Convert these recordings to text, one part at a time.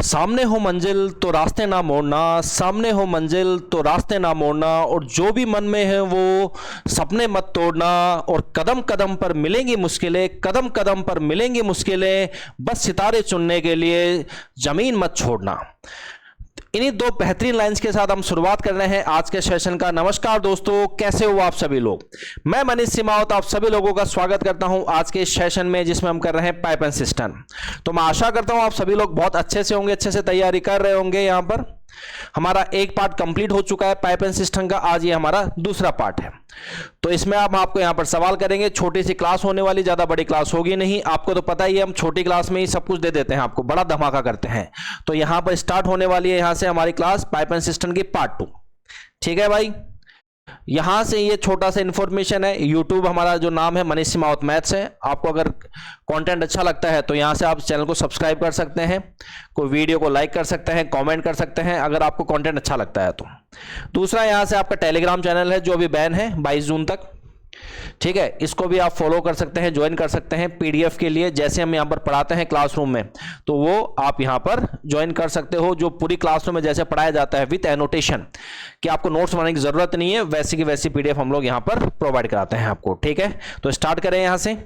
सामने हो मंजिल तो रास्ते ना मोड़ना, सामने हो मंजिल तो रास्ते ना मोड़ना, और जो भी मन में है वो सपने मत तोड़ना। और कदम कदम पर मिलेंगी मुश्किलें, कदम कदम पर मिलेंगी मुश्किलें, बस सितारे चुनने के लिए जमीन मत छोड़ना। इन्हीं दो बेहतरीन लाइंस के साथ हम शुरुआत कर रहे हैं आज के सेशन का। नमस्कार दोस्तों, कैसे हो आप सभी लोग। मैं मनीष सिमावत आप सभी लोगों का स्वागत करता हूं आज के सेशन में, जिसमें हम कर रहे हैं पाइप एंड सिस्टम। तो मैं आशा करता हूं आप सभी लोग बहुत अच्छे से होंगे, अच्छे से तैयारी कर रहे होंगे। यहां पर हमारा एक पार्ट कंप्लीट हो चुका है पाइप एंड सिस्टम का, आज ये हमारा दूसरा पार्ट है। तो इसमें हम आपको यहां पर सवाल करेंगे। छोटी सी क्लास होने वाली, ज्यादा बड़ी क्लास होगी नहीं। आपको तो पता ही है, हम छोटी क्लास में ही सब कुछ दे देते हैं, आपको बड़ा धमाका करते हैं। तो यहां पर स्टार्ट होने वाली है यहां से हमारी क्लास पाइप एंड सिस्टम की पार्ट 2। ठीक है भाई, यहां से ये छोटा सा इंफॉर्मेशन है। यूट्यूब हमारा जो नाम है मनीष सिमावत मैथ्स है। आपको अगर कंटेंट अच्छा लगता है तो यहां से आप चैनल को सब्सक्राइब कर सकते हैं, कोई वीडियो को लाइक कर सकते हैं, कमेंट कर सकते हैं अगर आपको कंटेंट अच्छा लगता है तो। दूसरा, यहां से आपका टेलीग्राम चैनल है जो अभी बैन है 22 जून तक। ठीक है, इसको भी आप फॉलो कर सकते हैं, ज्वाइन कर सकते हैं पीडीएफ के लिए। जैसे हम यहाँ पर पढ़ाते हैं क्लासरूम में, तो वो आप यहाँ पर ज्वाइन कर सकते हो। जो पूरी क्लासरूम में जैसे पढ़ाया जाता है विद एनोटेशन, कि आपको नोट्स बनाने की जरूरत नहीं है, वैसी की वैसी पीडीएफ हम लोग यहाँ पर प्रोवाइड कराते हैं आपको। ठीक है, तो स्टार्ट करें यहाँ से।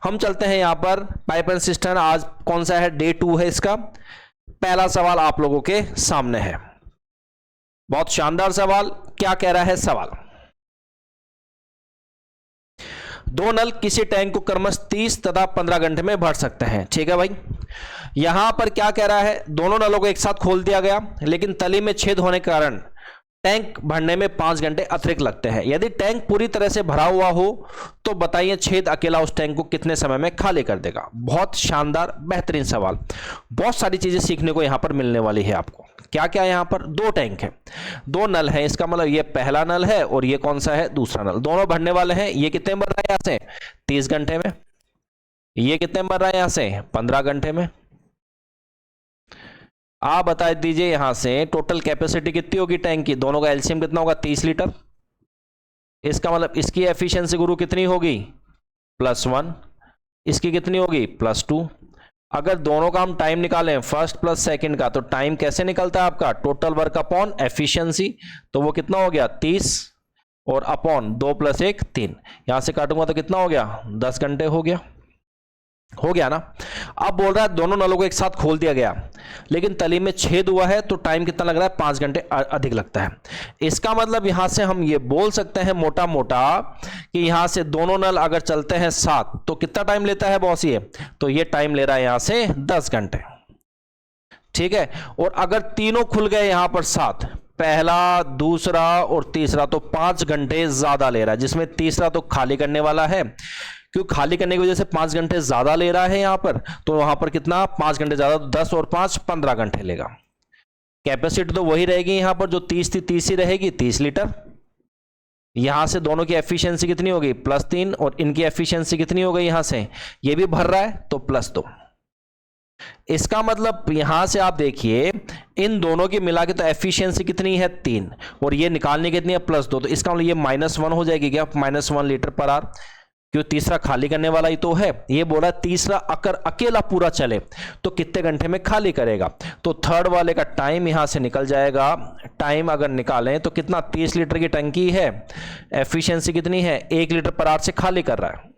हम चलते हैं यहाँ पर पाइप एंड सिस्टम। आज कौन सा है, डे 2 है इसका। पहला सवाल आप लोगों के सामने है, बहुत शानदार सवाल। क्या कह रहा है सवाल, दो नल किसी टैंक को क्रमश 30 तथा 15 घंटे में भर सकते हैं। ठीक है भाई, यहां पर क्या कह रहा है, दोनों नलों को एक साथ खोल दिया गया, लेकिन तली में छेद होने के कारण टैंक भरने में 5 घंटे अतिरिक्त लगते हैं। यदि टैंक पूरी तरह से भरा हुआ हो तो बताइए छेद अकेला उस टैंक को कितने समय में खाली कर देगा। बहुत शानदार बेहतरीन सवाल, बहुत सारी चीजें सीखने को यहां पर मिलने वाली है आपको। क्या क्या यहां पर, दो टैंक है, दो नल है, इसका मतलब ये पहला नल है और ये कौन सा है, दूसरा नल। दोनों भरने वाले हैं। ये कितने भर रहा है यहां से, 30 घंटे में। ये कितने भर रहा है यहां से, 15 घंटे में। आप बता दीजिए यहां से टोटल कैपेसिटी कितनी होगी टैंक की। दोनों का एलसीएम कितना होगा, 30 लीटर। इसका मतलब इसकी एफिशिएंसी गुरु कितनी होगी, +1। इसकी कितनी होगी, +2। अगर दोनों का हम टाइम निकालें फर्स्ट प्लस सेकंड का, तो टाइम कैसे निकलता है आपका, टोटल वर्क अपॉन एफिशिएंसी। तो वो कितना हो गया, 30 और अपॉन 2 + 1 3। यहां से काटूंगा तो कितना हो गया, 10 घंटे हो गया ना। अब बोल रहा है दोनों नलों को एक साथ खोल दिया गया, लेकिन तली में छेद हुआ है, तो टाइम कितना लग रहा है, 5 घंटे अधिक लगता है। इसका मतलब यहां से हम ये बोल सकते हैं मोटा मोटा कि यहां से दोनों नल अगर चलते हैं साथ तो कितना टाइम लेता है बॉस ये, तो ये टाइम ले रहा है यहां से 10 घंटे। ठीक है, और अगर तीनों खुल गए यहां पर साथ, पहला दूसरा और तीसरा, तो 5 घंटे ज्यादा ले रहा है, जिसमें तीसरा तो खाली करने वाला है। क्यों, खाली करने की वजह से 5 घंटे ज्यादा ले रहा है यहां पर, तो वहां पर कितना, 5 घंटे ज्यादा, तो 10 और 5 15 घंटे लेगा। कैपेसिटी तो वही रहेगी यहां पर, जो 30 थी 30 ही रहेगी, 30 लीटर। यहां से दोनों की एफिशिएंसी कितनी होगी, +3, और इनकी एफिशिएंसी कितनी हो गई, यहां से ये भी भर रहा है तो +2। इसका मतलब यहां से आप देखिए इन दोनों की मिला के तो एफिशिएंसी कितनी है, 3, और ये निकालने कितनी है, +2। तो इसका मतलब ये -1 हो जाएगी क्या, -1 लीटर पर आवर, क्यों, तीसरा खाली करने वाला ही तो है। ये बोला तीसरा अगर अकेला पूरा चले तो कितने घंटे में खाली करेगा, तो थर्ड वाले का टाइम यहां से निकल जाएगा। टाइम अगर निकालें तो कितना, 30 लीटर की टंकी है, एफिशिएंसी कितनी है, 1 लीटर पर आवर से खाली कर रहा है।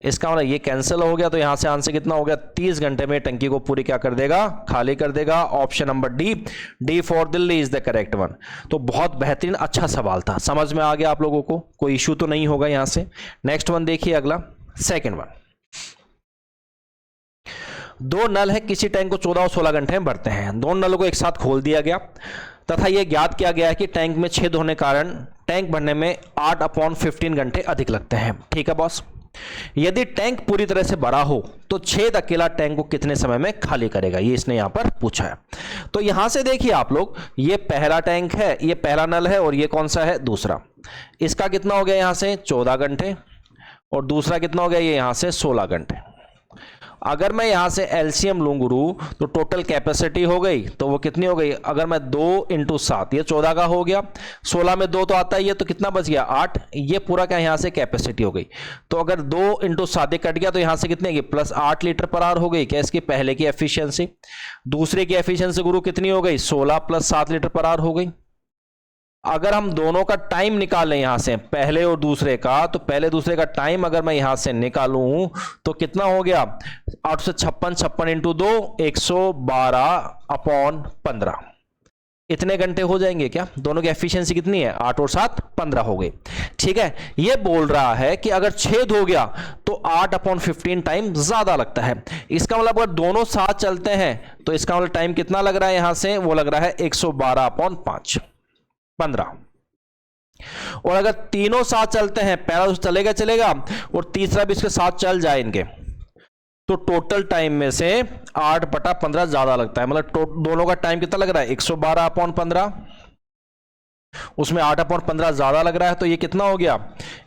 इसका मतलब ये कैंसिल हो गया, तो यहां से आंसर कितना हो गया, 30 घंटे में टंकी को पूरी क्या कर देगा, खाली कर देगा। Option number D for Delhi is the correct one. तो बहुत बेहतरीन अच्छा सवाल था, समझ में आ गया आप लोगों को, कोई इश्यू तो नहीं होगा यहां से। नेक्स्ट वन देखिए, अगला सेकेंड वन। दो नल है, किसी टैंक को 14 और 16 घंटे में भरते हैं। दोनों नलों को एक साथ खोल दिया गया तथा यह ज्ञात किया गया है कि टैंक में छेद होने के कारण टैंक भरने में 8/15 घंटे अधिक लगते हैं। ठीक है बॉस, यदि टैंक पूरी तरह से भरा हो तो छेद अकेला टैंक को कितने समय में खाली करेगा, ये इसने यहां पर पूछा है। तो यहां से देखिए आप लोग, ये पहला टैंक है, ये पहला नल है, और ये कौन सा है, दूसरा। इसका कितना हो गया यहां से 14 घंटे, और दूसरा कितना हो गया ये यहां से 16 घंटे। अगर मैं यहां से एलसीएम लूं गुरु तो टोटल कैपेसिटी हो गई, तो वो कितनी हो गई, अगर मैं 2 × 7 ये 14 का हो गया, 16 में 2 तो आता ही है, तो कितना बच गया 8, ये पूरा क्या यहां से कैपेसिटी हो गई। तो अगर 2 × 7 कट गया तो यहां से कितने की प्लस 8 लीटर पर आवर हो गई, क्या इसकी पहले की एफिशिएंसी। दूसरे की एफिशिएंसी गुरु कितनी हो गई 16 + 7 लीटर पर आवर हो गई। अगर हम दोनों का टाइम निकालें यहां से पहले और दूसरे का, तो पहले दूसरे का टाइम अगर मैं यहां से निकालूं तो कितना हो गया 856 56 × 2 112/15 इतने घंटे हो जाएंगे क्या। दोनों की एफिशिएंसी कितनी है 8 और 7 15 हो गई। ठीक है, ये बोल रहा है कि अगर छेद हो गया तो 8/15 टाइम ज्यादा लगता है। इसका मतलब अगर दोनों साथ चलते हैं तो इसका मतलब टाइम कितना लग रहा है यहां से, वो लग रहा है 112/5 15। और अगर तीनों साथ चलते हैं, पहला तो चलेगा चलेगा और तीसरा भी इसके साथ चल जाए इनके, तो टोटल टाइम में से 8/15 ज्यादा लगता है। मतलब दोनों का टाइम कितना लग रहा है 112/15, उसमें 8/15 ज्यादा लग रहा है, तो ये कितना हो गया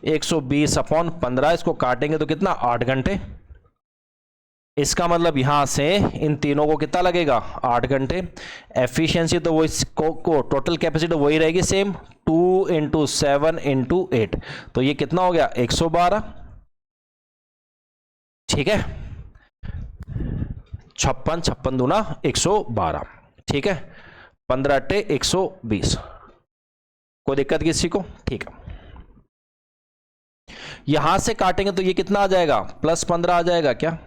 120/15। इसको काटेंगे तो कितना 8 घंटे। इसका मतलब यहां से इन तीनों को कितना लगेगा 8 घंटे। एफिशिएंसी तो वही को टोटल कैपेसिटी तो वही रहेगी सेम, 2 × 7 × 8, तो ये कितना हो गया 112। ठीक है, 56 56 दूना 112। ठीक है, 15 × 120। कोई दिक्कत किसी को। ठीक है, यहां से काटेंगे तो ये कितना आ जाएगा +15 आ जाएगा क्या,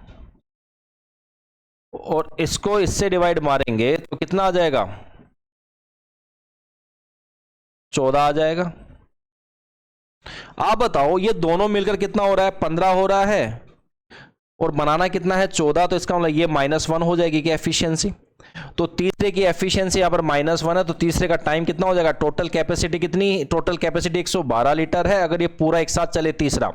और इसको इससे डिवाइड मारेंगे तो कितना आ जाएगा 14 आ जाएगा। आप बताओ ये दोनों मिलकर कितना हो रहा है 15 हो रहा है, और बनाना कितना है 14, तो इसका मतलब ये -1 हो जाएगी क्या एफिशिएंसी। तो तीसरे की एफिशिएंसी यहां पर -1 है, तो तीसरे का टाइम कितना हो जाएगा, टोटल कैपेसिटी कितनी, टोटल कैपेसिटी 112 लीटर है। अगर ये पूरा एक साथ चले तीसरा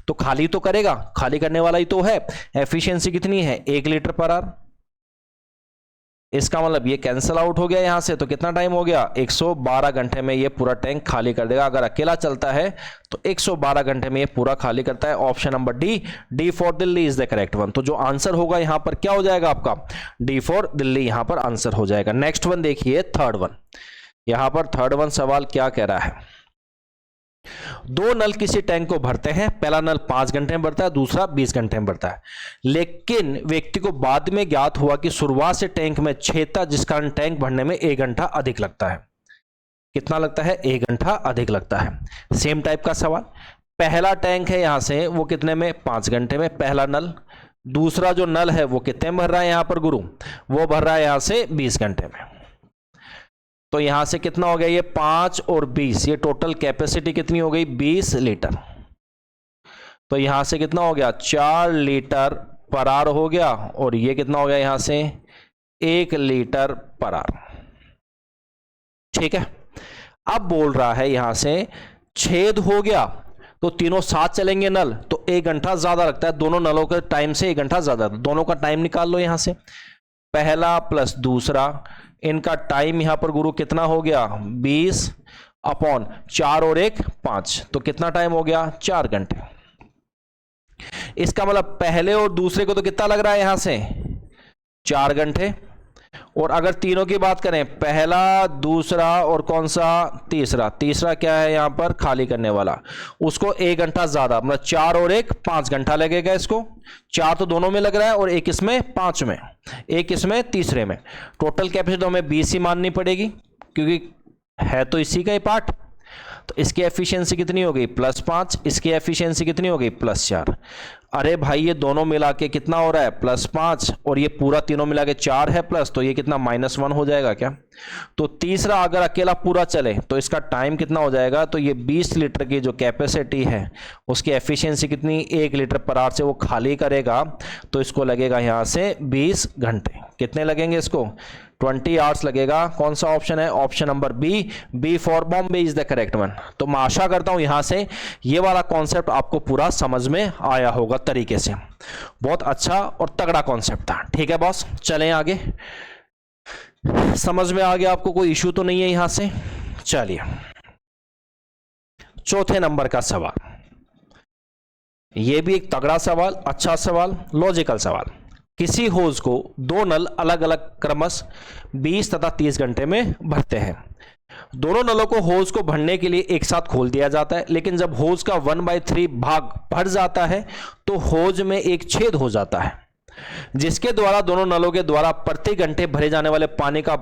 तो खाली तो करेगा, खाली करने वाला ही तो है। एफिशिएंसी कितनी है 1 लीटर पर आवर। इसका मतलब ये कैंसिल आउट हो गया यहां से, तो कितना टाइम हो गया 112 घंटे में ये पूरा टैंक खाली कर देगा। अगर अकेला चलता है तो 112 घंटे में ये पूरा खाली करता है। Option number D for Delhi is the correct one. तो जो आंसर होगा यहां पर क्या हो जाएगा आपका डी फॉर दिल्ली यहां पर आंसर हो जाएगा। नेक्स्ट वन देखिए थर्ड वन। यहां पर थर्ड वन सवाल क्या कह रहा है, 2 नल किसी टैंक को भरते हैं। पहला नल 5 घंटे में भरता है, दूसरा 20 घंटे में भरता है। लेकिन व्यक्ति को बाद में ज्ञात हुआ कि शुरुआत से टैंक में छेद था, जिस कारण टैंक भरने में 1 घंटा अधिक लगता है। कितना लगता है 1 घंटा अधिक लगता है। सेम टाइप का सवाल, पहला टैंक है यहां से वो कितने में 5 घंटे में पहला नल, दूसरा जो नल है वो कितने में भर रहा है यहां पर गुरु, वो भर रहा है यहां से 20 घंटे में। तो यहां से कितना हो गया ये 5 और 20, ये टोटल कैपेसिटी कितनी हो गई 20 लीटर। तो यहां से कितना हो गया 4 लीटर पर आवर हो गया, और ये कितना हो गया यहां से 1 लीटर पर आवर। ठीक है, अब बोल रहा है यहां से छेद हो गया तो तीनों साथ चलेंगे नल, तो 1 घंटा ज्यादा लगता है। दोनों नलों के टाइम से 1 घंटा ज्यादा, दोनों का टाइम निकाल लो यहां से, पहला प्लस दूसरा, इनका टाइम यहां पर गुरु कितना हो गया 20/4 और 1 5, तो कितना टाइम हो गया 4 घंटे। इसका मतलब पहले और दूसरे को तो कितना लग रहा है यहां से 4 घंटे, और अगर तीनों की बात करें पहला दूसरा और कौन सा तीसरा, तीसरा क्या है यहां पर खाली करने वाला, उसको 1 घंटा ज्यादा, मतलब 4 और 1 5 घंटा लगेगा इसको। 4 तो दोनों में लग रहा है और 1 इसमें 5 में, 1 इसमें तीसरे में। टोटल कैपेसिटी तो हमें 20 ही माननी पड़ेगी क्योंकि है तो इसी का ही पार्ट। तो इसकी एफिशिएंसी कितनी हो गई +5, इसकी एफिशिएंसी कितनी हो गई +4। अरे भाई ये दोनों मिला के कितना हो रहा है +5, और ये पूरा तीनों मिला के 4 है प्लस, तो ये कितना -1 हो जाएगा क्या। तो तीसरा अगर अकेला पूरा चले तो इसका टाइम कितना हो जाएगा, तो ये 20 लीटर की जो कैपेसिटी है उसकी एफिशिएंसी कितनी 1 लीटर पर आवर से वो खाली करेगा, तो इसको लगेगा यहां से 20 घंटे। कितने लगेंगे इसको 20 आवर्स लगेगा। कौन सा ऑप्शन है, option number B for Bombay is the correct one. तो मैं आशा करता हूं यहां से ये वाला कॉन्सेप्ट आपको पूरा समझ में आया होगा तरीके से। बहुत अच्छा और तगड़ा कॉन्सेप्ट था। ठीक है बॉस, चलें आगे। समझ में आ गया आपको, कोई इश्यू तो नहीं है यहां से। चलिए चौथे नंबर का सवाल, यह भी एक तगड़ा सवाल, अच्छा सवाल, लॉजिकल सवाल। किसी होज को दो नल अलग अलग क्रमश 20 तथा 30 घंटे में भरते हैं। दोनों नलों को होज को भरने के लिए एक साथ खोल दिया जाता है, लेकिन जब होज का 1/3 भाग भर जाता है तो होज में एक छेद हो जाता है, जिसके द्वारा दोनों नलों के द्वारा प्रति घंटे भरे जाने वाले पानी का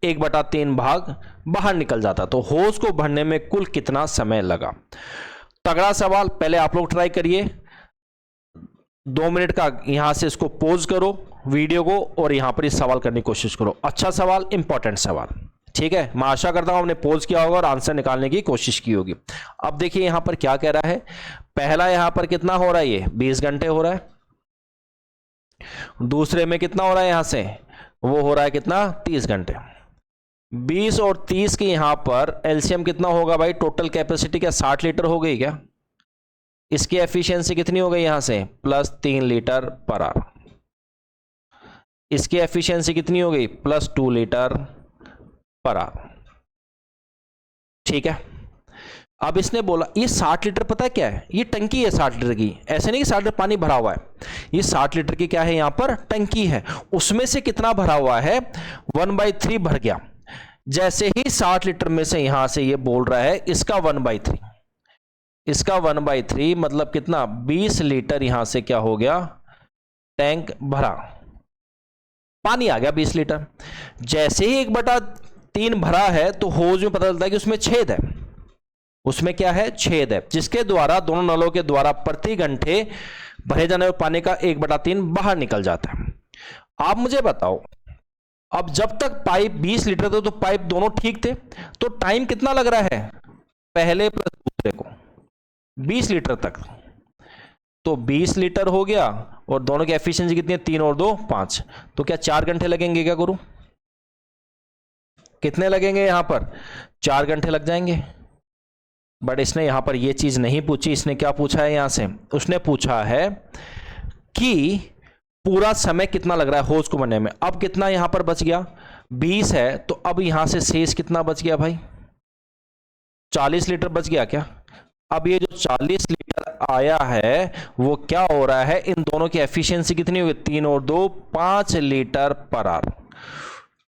1/3 भाग बाहर निकल जाता। तो होज को भरने में कुल कितना समय लगा? तगड़ा सवाल, पहले आप लोग ट्राई करिए। 2 मिनट का यहां से इसको पॉज करो वीडियो को और यहां पर इस सवाल करने की कोशिश करो। अच्छा सवाल, इंपॉर्टेंट सवाल, ठीक है। मैं आशा करता हूं आपने पॉज किया होगा और आंसर निकालने की कोशिश की होगी। अब देखिए यहां पर क्या कह रहा है। पहला यहां पर कितना हो रहा है, ये 20 घंटे हो रहा है। दूसरे में कितना हो रहा है, यहां से वो हो रहा है कितना, 30 घंटे। 20 और 30 की यहां पर एलसीएम कितना होगा भाई? टोटल कैपेसिटी क्या 60 लीटर हो गई क्या? इसकी एफिशिएंसी कितनी हो गई यहां से? +3 लीटर पर आवर। इसकी एफिशिएंसी कितनी हो गई? +2 लीटर पर आवर। ठीक है। अब इसने बोला ये 60 लीटर, पता है क्या है? ये टंकी है 60 लीटर की। ऐसे नहीं कि 60 लीटर पानी भरा हुआ है, ये 60 लीटर की क्या है, यहां पर टंकी है। उसमें से कितना भरा हुआ है? 1/3 भर गया। जैसे ही 60 लीटर में से यहां से ये बोल रहा है इसका 1/3, इसका 1/3 मतलब कितना? 20 लीटर यहां से क्या हो गया, टैंक भरा, पानी आ गया 20 लीटर। जैसे ही 1/3 भरा है तो होज में पता चलता है कि उसमें छेद है। उसमें क्या है? छेद है, जिसके द्वारा दोनों नलों के द्वारा प्रति घंटे भरे जाने वाले पानी का 1/3 बाहर निकल जाता है। आप मुझे बताओ, अब जब तक पाइप 20 लीटर थे तो पाइप दोनों ठीक थे, तो टाइम कितना लग रहा है पहले प्लस दूसरे को? 20 लीटर तक। तो 20 लीटर हो गया और दोनों की एफिशिएंसी कितनी है? 3 और 2 5। तो क्या 4 घंटे लगेंगे क्या गुरु? कितने लगेंगे यहां पर? 4 घंटे लग जाएंगे। बट इसने यहां पर यह चीज नहीं पूछी। इसने क्या पूछा है यहां से? उसने पूछा है कि पूरा समय कितना लग रहा है होज को बनने में। अब कितना यहां पर बच गया? 20 है, तो अब यहां से शेष कितना बच गया भाई? 40 लीटर बच गया क्या? अब ये जो 40 लीटर आया है वो क्या हो रहा है? इन दोनों की एफिशिएंसी कितनी होगी? 3 और 2 5 लीटर पर आवर।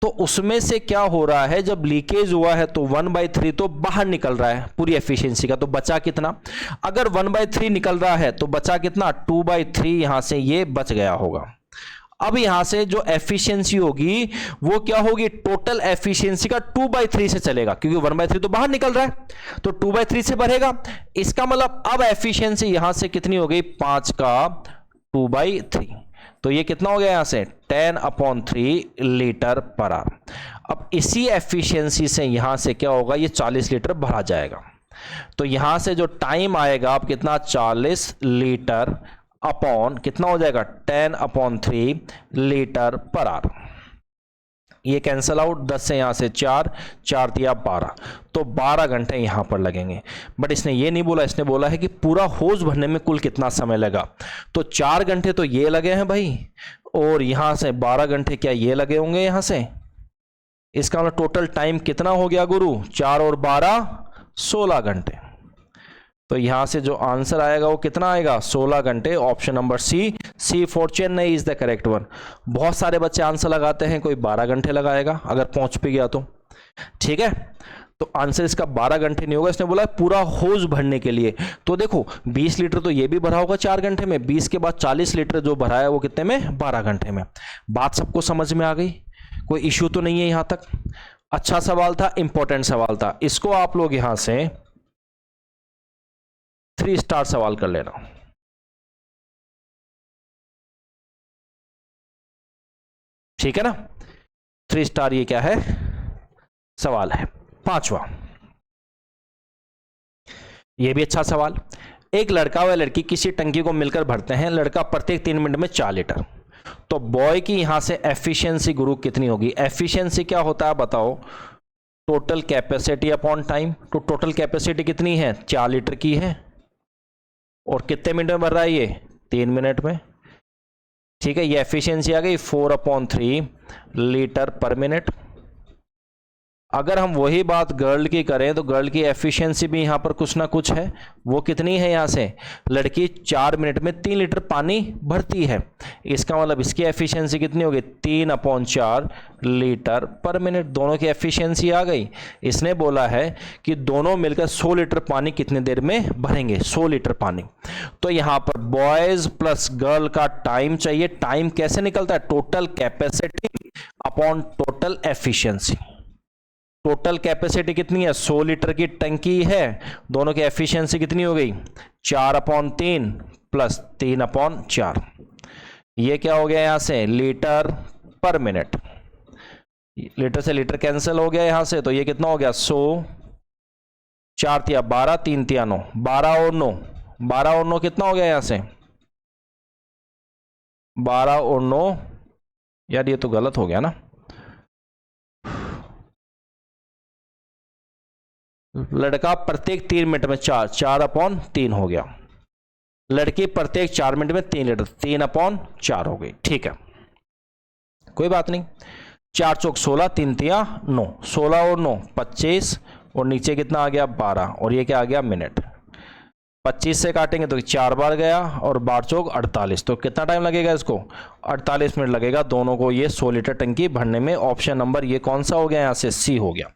तो उसमें से क्या हो रहा है, जब लीकेज हुआ है तो 1/3 तो बाहर निकल रहा है पूरी एफिशिएंसी का। तो बचा कितना? अगर 1/3 निकल रहा है तो बचा कितना? 2/3 यहां से ये बच गया होगा। अब यहां से जो एफिशिएंसी होगी वो क्या होगी? टोटल एफिशिएंसी का 2/3 से चलेगा, क्योंकि 1/3 तो बाहर निकल रहा है, तो 2/3 से बढ़ेगा। इसका मतलब अब एफिशिएंसी यहां से कितनी हो गई? 5 का 2/3। तो ये कितना हो गया यहां से? 10/3 लीटर पर आवर। अब इसी एफिशिएंसी से यहां से क्या होगा? ये 40 लीटर भरा जाएगा। तो यहां से जो टाइम आएगा अब कितना? 40 लीटर अपॉन कितना हो जाएगा? 10/3 लीटर पर आवर। ये कैंसल आउट, 10 से यहां से 4 4 दिया 12, तो 12 घंटे यहां पर लगेंगे। बट इसने ये नहीं बोला, इसने बोला है कि पूरा होज भरने में कुल कितना समय लगा। तो 4 घंटे तो ये लगे हैं भाई, और यहां से 12 घंटे क्या ये लगे होंगे यहां से। इसका मतलब टोटल टाइम कितना हो गया गुरु? 4 और 12 16 घंटे। तो यहां से जो आंसर आएगा वो कितना आएगा? 16 घंटे। Option number C for Chennai is the correct one. बहुत सारे बच्चे आंसर लगाते हैं, कोई 12 घंटे लगाएगा अगर पहुंच भी गया तो। ठीक है, तो आंसर इसका 12 घंटे नहीं होगा। इसने बोला पूरा होज भरने के लिए। तो देखो 20 लीटर तो ये भी भरा होगा 4 घंटे में, 20 के बाद 40 लीटर जो भरा है वो कितने में? 12 घंटे में। बात सबको समझ में आ गई? कोई इश्यू तो नहीं है यहां तक? अच्छा सवाल था, इंपॉर्टेंट सवाल था। इसको आप लोग यहां से 3 स्टार सवाल कर लेना। ठीक है ना? 3 स्टार ये क्या है? सवाल है। 5वां, ये भी अच्छा सवाल। एक लड़का व लड़की किसी टंकी को मिलकर भरते हैं। लड़का प्रत्येक 3 मिनट में 4 लीटर। तो बॉय की यहां से एफिशिएंसी गुरु कितनी होगी? एफिशिएंसी क्या होता है बताओ? Total capacity upon time. तो टोटल कैपेसिटी कितनी है? 4 लीटर की है, और कितने मिनट में भर रहा है ये? 3 मिनट में। ठीक है, ये एफिशिएंसी आ गई 4/3 लीटर पर मिनट। अगर हम वही बात गर्ल की करें तो गर्ल की एफिशिएंसी भी यहाँ पर कुछ ना कुछ है। वो कितनी है, यहाँ से लड़की 4 मिनट में 3 लीटर पानी भरती है। इसका मतलब इसकी एफिशिएंसी कितनी होगी, 3/4 लीटर पर मिनट। दोनों की एफिशिएंसी आ गई। इसने बोला है कि दोनों मिलकर 100 लीटर पानी कितने देर में भरेंगे, 100 लीटर पानी। तो यहाँ पर बॉयज प्लस गर्ल का टाइम चाहिए। टाइम कैसे निकलता है, total capacity upon total efficiency. Total capacity कितनी है, 100 लीटर की टंकी है, दोनों की एफिशिएंसी कितनी हो गई, 4/3 प्लस 3/4। ये क्या हो गया यहां से, लीटर पर मिनट। लीटर से लीटर कैंसिल हो गया यहां से, तो ये कितना हो गया 100, 4 तिया 12, 3 तिया 9, 12 और 9, 12 और 9 कितना हो गया यहां से, 12 और 9, यार ये तो गलत हो गया ना, लड़का प्रत्येक 3 मिनट में 4/3 हो गया, लड़की प्रत्येक 4 मिनट में 3 लीटर, 3/4 हो गई। ठीक है, कोई बात नहीं। 4 चौक 16, 3 तिया 9, 16 और 9 25, और नीचे कितना आ गया 12, और ये क्या आ गया मिनट। 25 से काटेंगे तो 4 बार गया, और 12 चौक 48, तो कितना टाइम लगेगा इसको, 48 मिनट लगेगा दोनों को ये 100 लीटर टंकी भरने में। ऑप्शन नंबर ये कौन सा हो गया, यहाँ से सी हो गया।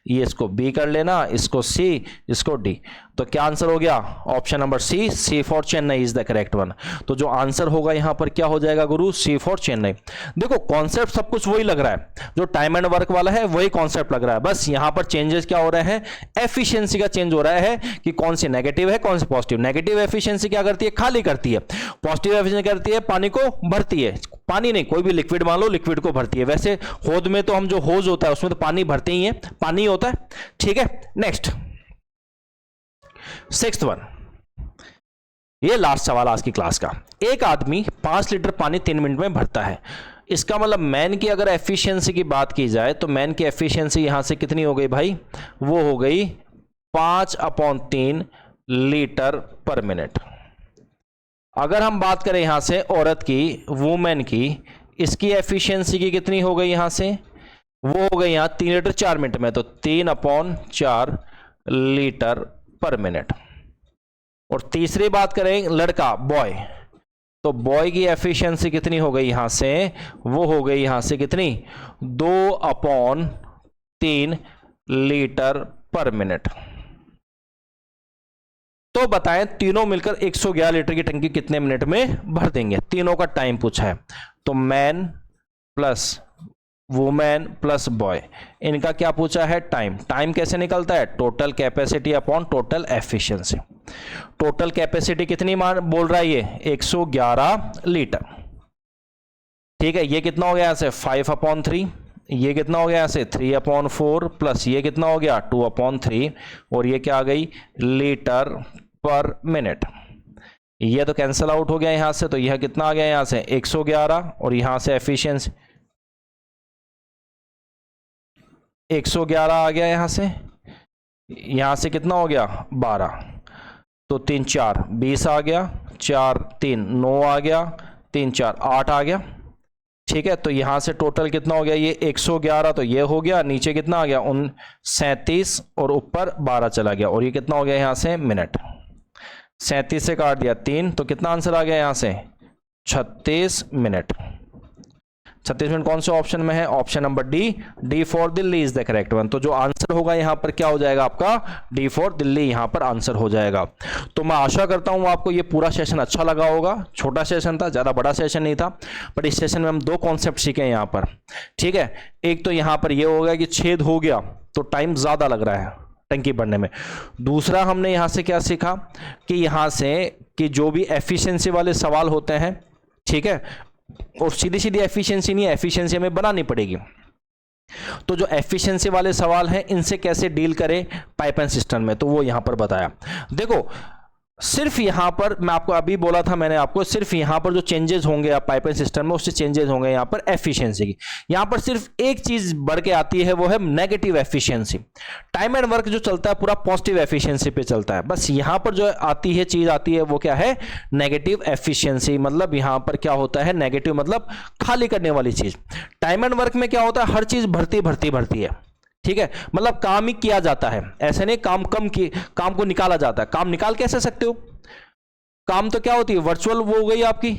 ये इसको बी कर लेना, इसको सी, इसको डी। तो क्या आंसर हो गया, option number C, C for Chennai is the correct one. तो जो आंसर होगा यहाँ पर क्या हो जाएगा गुरु, सी फॉर चेन्नई। देखो कॉन्सेप्ट सब कुछ वही लग रहा है, जो टाइम एंड वर्क वाला है वही कॉन्सेप्ट लग रहा है, बस यहाँ पर चेंजेस क्या हो रहे हैं, एफिशिएंसी का चेंज हो रहा है कि कौन सी नेगेटिव है कौन सी पॉजिटिव। नेगेटिव एफिशिएंसी क्या करती है, खाली करती है। पॉजिटिव एफिशिएंसी करती है, पानी को भरती है। पानी नहीं, कोई भी लिक्विड मान लो, लिक्विड को भरती है। वैसे होद में तो हम जो होज होता है उसमें तो पानी भरते ही है, पानी होता है। ठीक है, नेक्स्ट 6th वन, ये लास्ट सवाल आज की क्लास का। एक आदमी 5 लीटर पानी 3 मिनट में भरता है। इसका मतलब मैन की अगर एफिशिएंसी की बात की जाए तो मैन की एफिशिएंसी यहां से कितनी हो गई भाई, वो हो गई 5/3 लीटर पर मिनट। अगर हम बात करें यहां से औरत की, वुमेन की, इसकी एफिशिएंसी की कितनी हो गई यहां से, वो हो गई यहां 3 लीटर 4 मिनट में, तो 3/4 लीटर पर मिनट। और तीसरी बात करें लड़का, बॉय, तो बॉय की एफिशिएंसी कितनी हो गई यहां से, वो हो गई यहां से कितनी, 2/3 लीटर पर मिनट। तो बताएं तीनों मिलकर 111 लीटर की टंकी कितने मिनट में भर देंगे। तीनों का टाइम पूछा है, तो man plus women plus boy, इनका क्या पूछा है, टाइम। टाइम कैसे निकलता है, total capacity upon total efficiency. Total capacity कितनी बोल रहा है ये, 111 लीटर। ठीक है, ये कितना हो गया यहां से 5/3, ये कितना हो गया यहां से 3/4, प्लस ये कितना हो गया 2/3, और ये क्या आ गई लीटर पर मिनट। ये तो कैंसिल आउट हो गया यहां से, तो यह कितना आ गया यहां से 111, और यहां से एफिशिएंसी 111 आ गया यहां से, यहां से कितना हो गया 12, तो 3 4 20 आ गया, 4 3 9 आ गया, 3 4 8 आ गया। ठीक है, तो यहां से टोटल कितना हो गया, ये 111, तो ये हो गया, नीचे कितना आ गया 37, और ऊपर 12 चला गया, और ये कितना हो गया यहां से मिनट। 37 से काट दिया 3, तो कितना आंसर आ गया यहां से 36 मिनट। 36 मिनट कौन से ऑप्शन में है, option number D, D for Delhi is the correct one. तो जो आंसर होगा यहां पर क्या हो जाएगा आपका, डी फॉर दिल्ली यहां पर आंसर हो जाएगा। तो मैं आशा करता हूं आपको ये पूरा सेशन अच्छा लगा होगा। छोटा सेशन था, ज्यादा बड़ा सेशन नहीं था, बट इस सेशन में हम 2 कॉन्सेप्ट सीखे यहां पर। ठीक है, एक तो यहां पर ये हो गया कि छेद हो गया तो टाइम ज्यादा लग रहा है टंकी भरने में। दूसरा हमने यहां से क्या सीखा कि यहां से कि जो भी एफिशिएंसी वाले सवाल होते हैं, ठीक है, और सीधी सीधी एफिशिएंसी नहीं है, एफिशिएंसी हमें बनानी पड़ेगी। तो जो एफिशिएंसी वाले सवाल हैं इनसे कैसे डील करें पाइपलाइन सिस्टम में, तो वो यहां पर बताया। देखो सिर्फ यहां पर मैं आपको अभी बोला था, मैंने आपको सिर्फ यहां पर जो चेंजेस होंगे आप पाइपलाइन सिस्टम में, उससे चेंजेस होंगे यहां पर एफिशिएंसी की। यहां पर सिर्फ एक चीज बढ़ के आती है, वो है negative efficiency. Time and work जो चलता है पूरा पॉजिटिव एफिशिएंसी पे चलता है, बस यहां पर जो आती है चीज आती है वो क्या है, नेगेटिव एफिशिएंसी। मतलब यहां पर क्या होता है, नेगेटिव मतलब खाली करने वाली चीज। टाइम एंड वर्क में क्या होता है, हर चीज भरती भरती भरती है। ठीक है, मतलब काम ही किया जाता है, ऐसे नहीं काम को निकाला जाता है। काम निकाल कैसे सकते हो? काम तो क्या होती है, वर्चुअल वो हो गई आपकी,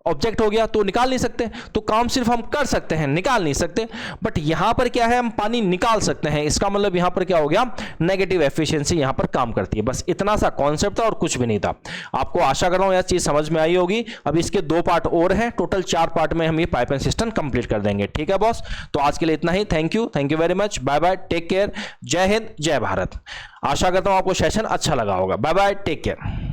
ऑब्जेक्ट हो गया, तो निकाल नहीं सकते। तो काम सिर्फ हम कर सकते हैं, निकाल नहीं सकते। बट यहां पर क्या है, हम पानी निकाल सकते हैं। इसका मतलब यहां पर क्या हो गया, नेगेटिव एफिशिएंसी यहां पर काम करती है। बस इतना सा कॉन्सेप्ट था और कुछ भी नहीं था। आपको आशा कर रहा हूं यह चीज समझ में आई होगी। अब इसके 2 पार्ट और हैं, टोटल 4 पार्ट में हम ये पाइप सिस्टम कंप्लीट कर देंगे। ठीक है बॉस, तो आज के लिए इतना ही। Thank you very much, bye bye, take care, जय हिंद, जय भारत। आशा करता हूं आपको सेशन अच्छा लगा होगा। Bye bye, take care.